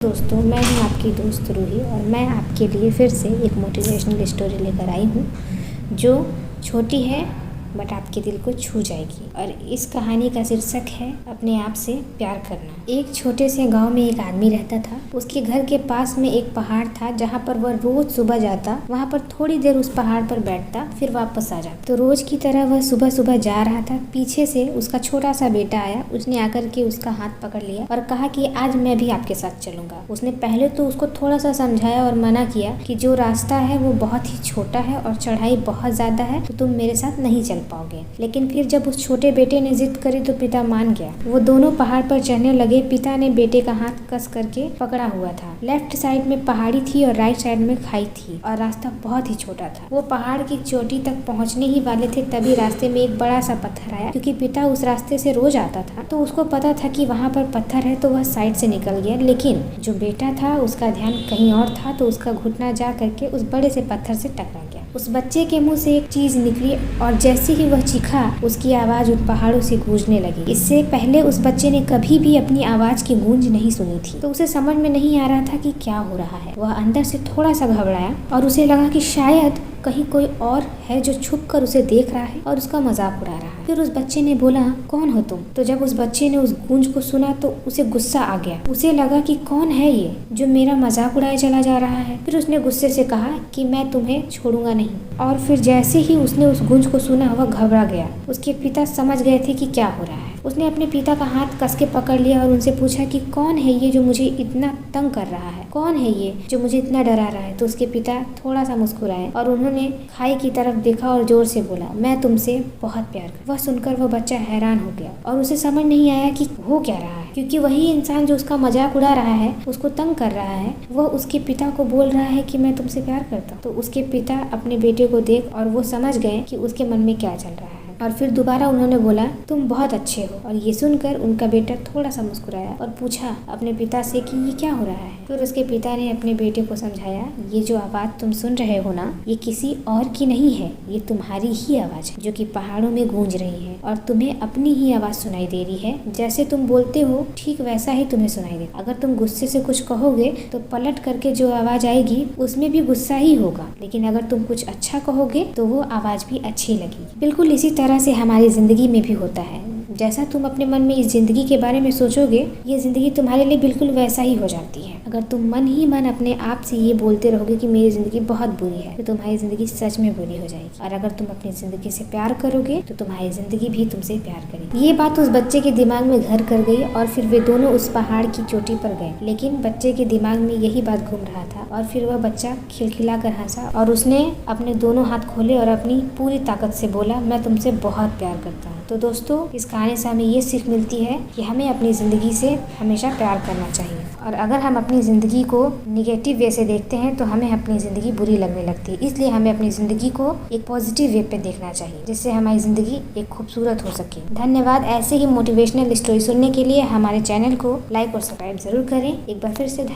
दोस्तों, मैं हूं आपकी दोस्त रूही और मैं आपके लिए फिर से एक मोटिवेशनल स्टोरी लेकर आई हूं जो छोटी है बट आपके दिल को छू जाएगी। और इस कहानी का शीर्षक है अपने आप से प्यार करना। एक छोटे से गांव में एक आदमी रहता था। उसके घर के पास में एक पहाड़ था जहां पर वह रोज सुबह जाता, वहां पर थोड़ी देर उस पहाड़ पर बैठता, फिर वापस आ जाता। तो रोज की तरह वह सुबह सुबह जा रहा था। पीछे से उसका छोटा सा बेटा आया। उसने आकर के उसका हाथ पकड़ लिया और कहा कि आज मैं भी आपके साथ चलूंगा। उसने पहले तो उसको थोड़ा सा समझाया और मना किया कि जो रास्ता है वो बहुत ही छोटा है और चढ़ाई बहुत ज्यादा है, तो तुम मेरे साथ नहीं चल पाओगे। लेकिन फिर जब उस छोटे बेटे ने जिद करी तो पिता मान गया। वो दोनों पहाड़ पर चढ़ने लगे। पिता ने बेटे का हाथ कस करके पकड़ा हुआ था। लेफ्ट साइड में पहाड़ी थी और राइट साइड में खाई थी और रास्ता बहुत ही छोटा था। वो पहाड़ की चोटी तक पहुंचने ही वाले थे, तभी रास्ते में एक बड़ा सा पत्थर आया। क्योंकि पिता उस रास्ते से रोज आता था तो उसको पता था कि वहाँ पर पत्थर है, तो वह साइड से निकल गया। लेकिन जो बेटा था उसका ध्यान कहीं और था, तो उसका घुटना जा करके उस बड़े से पत्थर से टकरा गया। उस बच्चे के मुंह से एक चीज निकली और जैसे ही वह चीखा, उसकी आवाज उन पहाड़ों से गूंजने लगी। इससे पहले उस बच्चे ने कभी भी अपनी आवाज की गूंज नहीं सुनी थी, तो उसे समझ में नहीं आ रहा था कि क्या हो रहा है। वह अंदर से थोड़ा सा घबराया और उसे लगा कि शायद कहीं कोई और है जो छुप कर उसे देख रहा है और उसका मजाक उड़ा रहा है। फिर उस बच्चे ने बोला, कौन हो तुम? तो जब उस बच्चे ने उस गूंज को सुना तो उसे गुस्सा आ गया। उसे लगा कि कौन है ये जो मेरा मजाक उड़ाए चला जा रहा है। फिर उसने गुस्से से कहा कि मैं तुम्हें छोड़ूंगा नहीं। और फिर जैसे ही उसने उस गूंज को सुना, वह घबरा गया। उसके पिता समझ गए थे कि क्या हो रहा है। उसने अपने पिता का हाथ कस के पकड़ लिया और उनसे पूछा कि कौन है ये जो मुझे इतना तंग कर रहा है? कौन है ये जो मुझे इतना डरा रहा है? तो उसके पिता थोड़ा सा मुस्कुराए और उन्होंने खाई की तरफ देखा और जोर से बोला, मैं तुमसे बहुत प्यार करता हूं। वह सुनकर वह बच्चा हैरान हो गया और उसे समझ नहीं आया कि हो क्या रहा है, क्योंकि वही इंसान जो उसका मजाक उड़ा रहा है, उसको तंग कर रहा है, वह उसके पिता को बोल रहा है कि मैं तुमसे प्यार करता हूँ। तो उसके पिता अपने बेटे को देख और वो समझ गए कि उसके मन में क्या चल रहा है। और फिर दोबारा उन्होंने बोला, तुम बहुत अच्छे हो। और ये सुनकर उनका बेटा थोड़ा सा मुस्कुराया और पूछा अपने पिता से कि ये क्या हो रहा है। फिर उसके पिता ने अपने बेटे को समझाया, ये जो आवाज तुम सुन रहे हो ना, ये किसी और की नहीं है, ये तुम्हारी ही आवाज है जो कि पहाड़ों में गूंज रही है और तुम्हें अपनी ही आवाज सुनाई दे रही है। जैसे तुम बोलते हो ठीक वैसा ही तुम्हें सुनाई दे। अगर तुम गुस्से से कुछ कहोगे तो पलट करके जो आवाज आएगी उसमें भी गुस्सा ही होगा, लेकिन अगर तुम कुछ अच्छा कहोगे तो वो आवाज भी अच्छी लगेगी। बिल्कुल इसी तरह से हमारी जिंदगी में भी होता है। जैसा तुम अपने मन में इस जिंदगी के बारे में सोचोगे, ये जिंदगी तुम्हारे लिए बिल्कुल वैसा ही हो जाती है। अगर तुम मन ही मन अपने आप से ये बोलते रहोगे कि मेरी जिंदगी बहुत बुरी है, तो तुम्हारी जिंदगी सच में बुरी हो जाएगी। और अगर तुम अपनी जिंदगी से प्यार करोगे तो तुम्हारी जिंदगी भी तुमसे प्यार करेगी। ये बात उस बच्चे के दिमाग में घर कर गई और फिर वे दोनों उस पहाड़ की चोटी पर गए। लेकिन बच्चे के दिमाग में यही बात घूम रहा था और फिर वह बच्चा खिलखिला कर हंसा और उसने अपने दोनों हाथ खोले और अपनी पूरी ताकत से बोला, मैं तुमसे बहुत प्यार करता हूँ। तो दोस्तों, इस कहानी से हमें ये सीख मिलती है कि हमें अपनी ज़िंदगी से हमेशा प्यार करना चाहिए। और अगर हम अपनी ज़िंदगी को निगेटिव वे से देखते हैं तो हमें अपनी ज़िंदगी बुरी लगने लगती है। इसलिए हमें अपनी ज़िंदगी को एक पॉजिटिव वे पे देखना चाहिए, जिससे हमारी ज़िंदगी एक खूबसूरत हो सके। धन्यवाद। ऐसे ही मोटिवेशनल स्टोरी सुनने के लिए हमारे चैनल को लाइक और सब्सक्राइब जरूर करें। एक बार फिर से